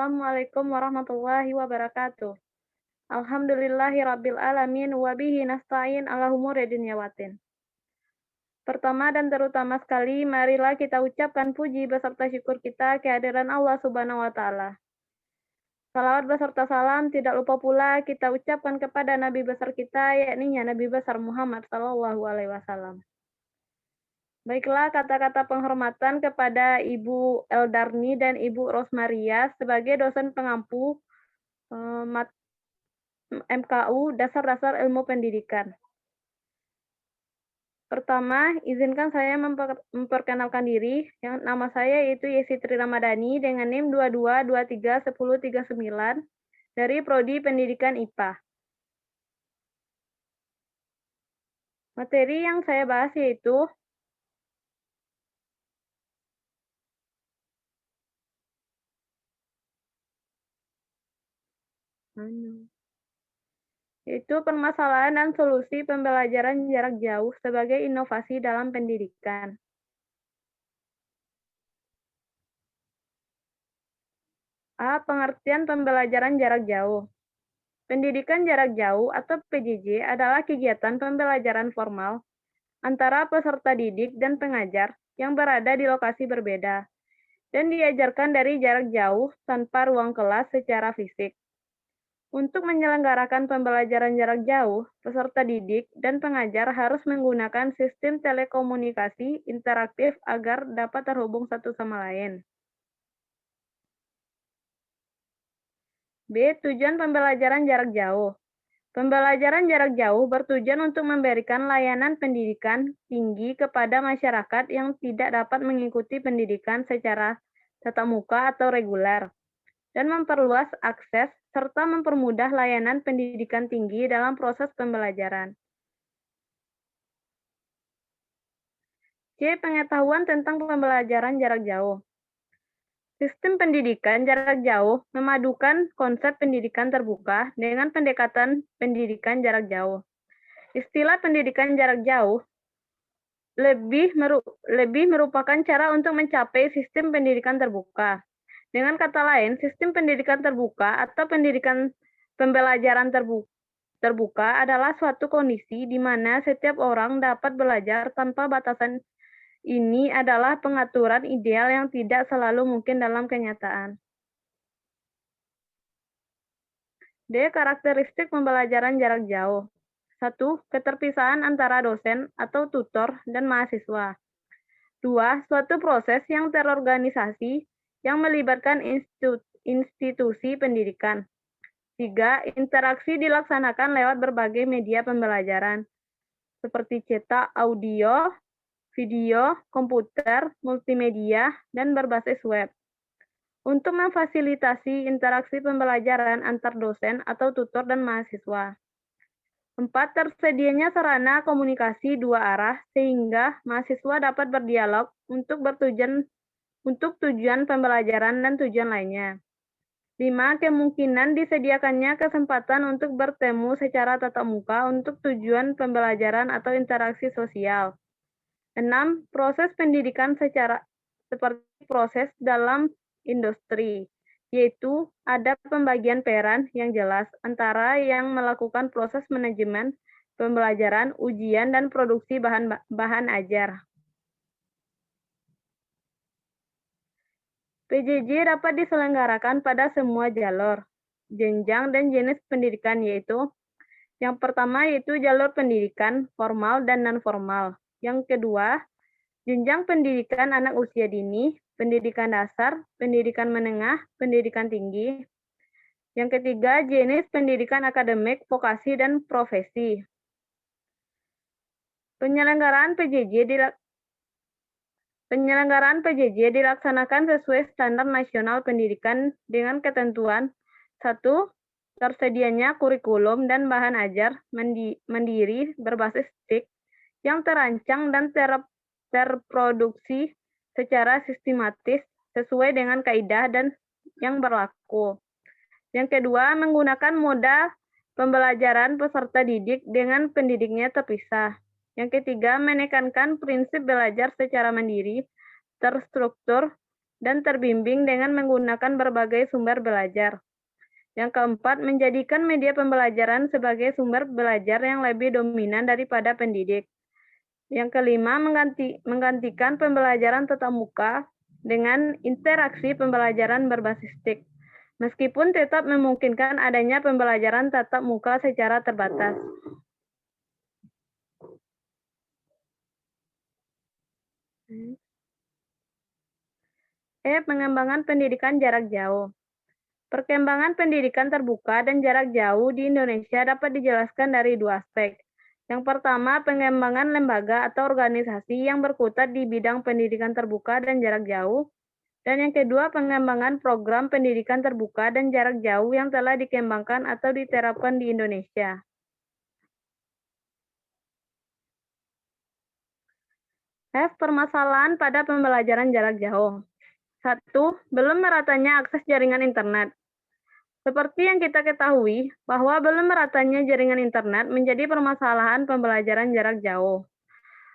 Assalamualaikum warahmatullahi wabarakatuh. Alhamdulillahirabbil alamin wa bihi nasta'in ala umuri dunya waddin. Pertama dan terutama sekali, marilah kita ucapkan puji beserta syukur kita kehadiran Allah Subhanahu wa taala. Salawat beserta salam tidak lupa pula kita ucapkan kepada nabi besar kita, yakni Nabi besar Muhammad sallallahu alaihi wasallam. Baiklah, kata-kata penghormatan kepada Ibu Eldarni dan Ibu Rosmaria sebagai dosen pengampu MKU Dasar-Dasar Ilmu Pendidikan. Pertama, izinkan saya memperkenalkan diri. Yang nama saya yaitu Yesitri Ramadhani dengan NIM 22231039 dari Prodi Pendidikan IPA. Materi yang saya bahas yaitu permasalahan dan solusi pembelajaran jarak jauh sebagai inovasi dalam pendidikan. A. Pengertian pembelajaran jarak jauh. Pendidikan jarak jauh atau PJJ adalah kegiatan pembelajaran formal antara peserta didik dan pengajar yang berada di lokasi berbeda dan diajarkan dari jarak jauh tanpa ruang kelas secara fisik. Untuk menyelenggarakan pembelajaran jarak jauh, peserta didik dan pengajar harus menggunakan sistem telekomunikasi interaktif agar dapat terhubung satu sama lain. B. Tujuan pembelajaran jarak jauh. Pembelajaran jarak jauh bertujuan untuk memberikan layanan pendidikan tinggi kepada masyarakat yang tidak dapat mengikuti pendidikan secara tatap muka atau reguler, dan memperluas akses serta mempermudah layanan pendidikan tinggi dalam proses pembelajaran. C. Pengetahuan tentang pembelajaran jarak jauh. Sistem pendidikan jarak jauh memadukan konsep pendidikan terbuka dengan pendekatan pendidikan jarak jauh. Istilah pendidikan jarak jauh lebih merupakan cara untuk mencapai sistem pendidikan terbuka. Dengan kata lain, sistem pendidikan terbuka atau pendidikan pembelajaran terbuka adalah suatu kondisi di mana setiap orang dapat belajar tanpa batasan. Ini adalah pengaturan ideal yang tidak selalu mungkin dalam kenyataan. D. Karakteristik pembelajaran jarak jauh. 1. Keterpisahan antara dosen atau tutor dan mahasiswa. 2. Suatu proses yang terorganisasi yang melibatkan institusi pendidikan. 3. Interaksi dilaksanakan lewat berbagai media pembelajaran, seperti cetak, audio, video, komputer, multimedia, dan berbasis web. Untuk memfasilitasi interaksi pembelajaran antar dosen atau tutor dan mahasiswa. 4. Tersedianya sarana komunikasi dua arah sehingga mahasiswa dapat berdialog untuk tujuan pembelajaran dan tujuan lainnya. 5. Kemungkinan disediakannya kesempatan untuk bertemu secara tatap muka untuk tujuan pembelajaran atau interaksi sosial. 6. Proses pendidikan seperti proses dalam industri, yaitu ada pembagian peran yang jelas antara yang melakukan proses manajemen pembelajaran, ujian, dan produksi bahan ajar. PJJ dapat diselenggarakan pada semua jalur, jenjang, dan jenis pendidikan, yaitu yang pertama yaitu jalur pendidikan formal dan non-formal. Yang kedua, jenjang pendidikan anak usia dini, pendidikan dasar, pendidikan menengah, pendidikan tinggi. Yang ketiga, jenis pendidikan akademik, vokasi, dan profesi. Penyelenggaraan PJJ dilaksanakan sesuai standar nasional pendidikan dengan ketentuan 1. Tersedianya kurikulum dan bahan ajar mandiri berbasis TIK yang terancang dan terproduksi secara sistematis sesuai dengan kaidah dan yang berlaku. Yang kedua, menggunakan moda pembelajaran peserta didik dengan pendidiknya terpisah. Yang ketiga, menekankan prinsip belajar secara mandiri, terstruktur, dan terbimbing dengan menggunakan berbagai sumber belajar. Yang keempat, menjadikan media pembelajaran sebagai sumber belajar yang lebih dominan daripada pendidik. Yang kelima, menggantikan pembelajaran tatap muka dengan interaksi pembelajaran berbasis TIK, meskipun tetap memungkinkan adanya pembelajaran tatap muka secara terbatas. Pengembangan pendidikan jarak jauh. Perkembangan pendidikan terbuka dan jarak jauh di Indonesia dapat dijelaskan dari dua aspek. Yang pertama, pengembangan lembaga atau organisasi yang berkutat di bidang pendidikan terbuka dan jarak jauh. Dan yang kedua, pengembangan program pendidikan terbuka dan jarak jauh yang telah dikembangkan atau diterapkan di Indonesia. Permasalahan pada pembelajaran jarak jauh. 1. Belum meratanya akses jaringan internet. Seperti yang kita ketahui, bahwa belum meratanya jaringan internet menjadi permasalahan pembelajaran jarak jauh.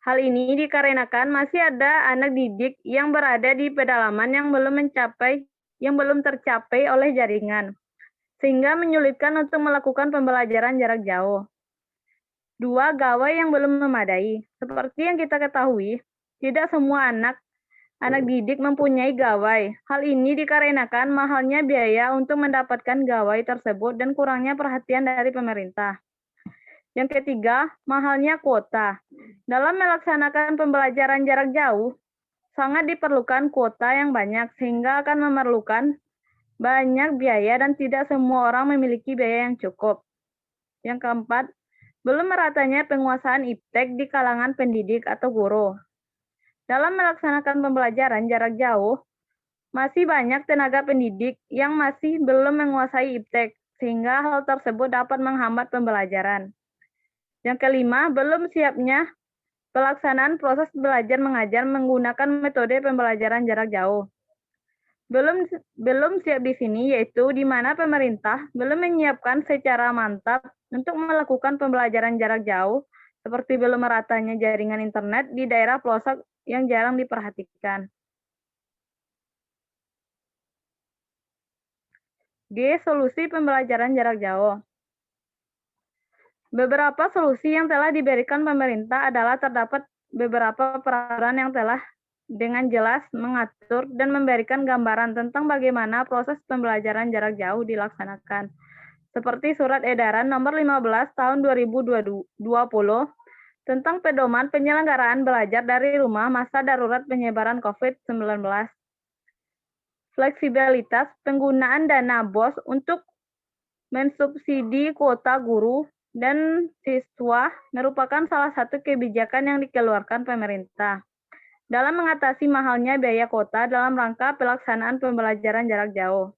Hal ini dikarenakan masih ada anak didik yang berada di pedalaman yang belum tercapai oleh jaringan, sehingga menyulitkan untuk melakukan pembelajaran jarak jauh. 2. Gawai yang belum memadai. Seperti yang kita ketahui, tidak semua anak didik mempunyai gawai. Hal ini dikarenakan mahalnya biaya untuk mendapatkan gawai tersebut dan kurangnya perhatian dari pemerintah. Yang ketiga, mahalnya kuota. Dalam melaksanakan pembelajaran jarak jauh, sangat diperlukan kuota yang banyak sehingga akan memerlukan banyak biaya dan tidak semua orang memiliki biaya yang cukup. Yang keempat, belum meratanya penguasaan iptek di kalangan pendidik atau guru. Dalam melaksanakan pembelajaran jarak jauh, masih banyak tenaga pendidik yang masih belum menguasai iptek, sehingga hal tersebut dapat menghambat pembelajaran. Yang kelima, belum siapnya pelaksanaan proses belajar mengajar menggunakan metode pembelajaran jarak jauh. Belum siap di sini, yaitu di mana pemerintah belum menyiapkan secara mantap untuk melakukan pembelajaran jarak jauh, seperti belum meratanya jaringan internet di daerah pelosok yang jarang diperhatikan. G. Solusi pembelajaran jarak jauh. Beberapa solusi yang telah diberikan pemerintah adalah terdapat beberapa peraturan yang telah dengan jelas mengatur dan memberikan gambaran tentang bagaimana proses pembelajaran jarak jauh dilaksanakan. Seperti Surat Edaran Nomor 15 Tahun 2020 tentang pedoman penyelenggaraan belajar dari rumah masa darurat penyebaran COVID-19. Fleksibilitas penggunaan dana BOS untuk mensubsidi kuota guru dan siswa merupakan salah satu kebijakan yang dikeluarkan pemerintah dalam mengatasi mahalnya biaya kuota dalam rangka pelaksanaan pembelajaran jarak jauh.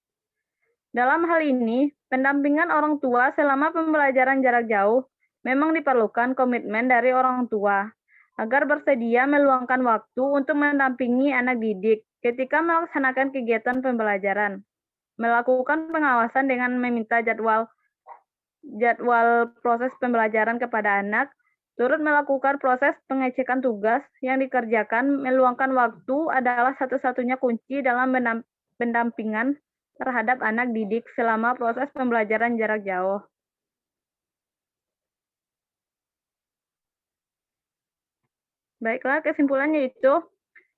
Dalam hal ini, pendampingan orang tua selama pembelajaran jarak jauh memang diperlukan komitmen dari orang tua agar bersedia meluangkan waktu untuk mendampingi anak didik ketika melaksanakan kegiatan pembelajaran, melakukan pengawasan dengan meminta jadwal proses pembelajaran kepada anak, turut melakukan proses pengecekan tugas yang dikerjakan, meluangkan waktu adalah satu-satunya kunci dalam pendampingan terhadap anak didik selama proses pembelajaran jarak jauh. Baiklah, kesimpulannya itu,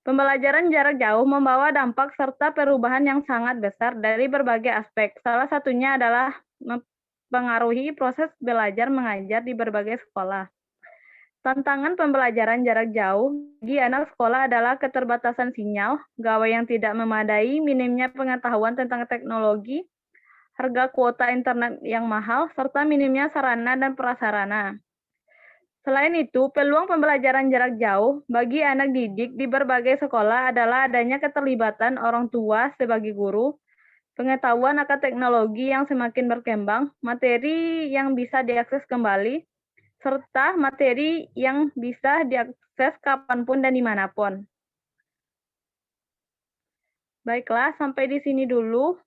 pembelajaran jarak jauh membawa dampak serta perubahan yang sangat besar dari berbagai aspek. Salah satunya adalah mempengaruhi proses belajar mengajar di berbagai sekolah. Tantangan pembelajaran jarak jauh bagi anak sekolah adalah keterbatasan sinyal, gawai yang tidak memadai, minimnya pengetahuan tentang teknologi, harga kuota internet yang mahal, serta minimnya sarana dan prasarana. Selain itu, peluang pembelajaran jarak jauh bagi anak didik di berbagai sekolah adalah adanya keterlibatan orang tua sebagai guru, pengetahuan akan teknologi yang semakin berkembang, materi yang bisa diakses kembali, serta materi yang bisa diakses kapanpun dan dimanapun. Baiklah, sampai di sini dulu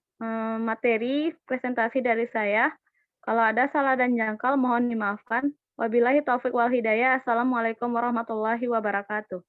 materi presentasi dari saya. Kalau ada salah dan jangkal, mohon dimaafkan. Wabillahi taufik wal hidayah. Assalamualaikum warahmatullahi wabarakatuh.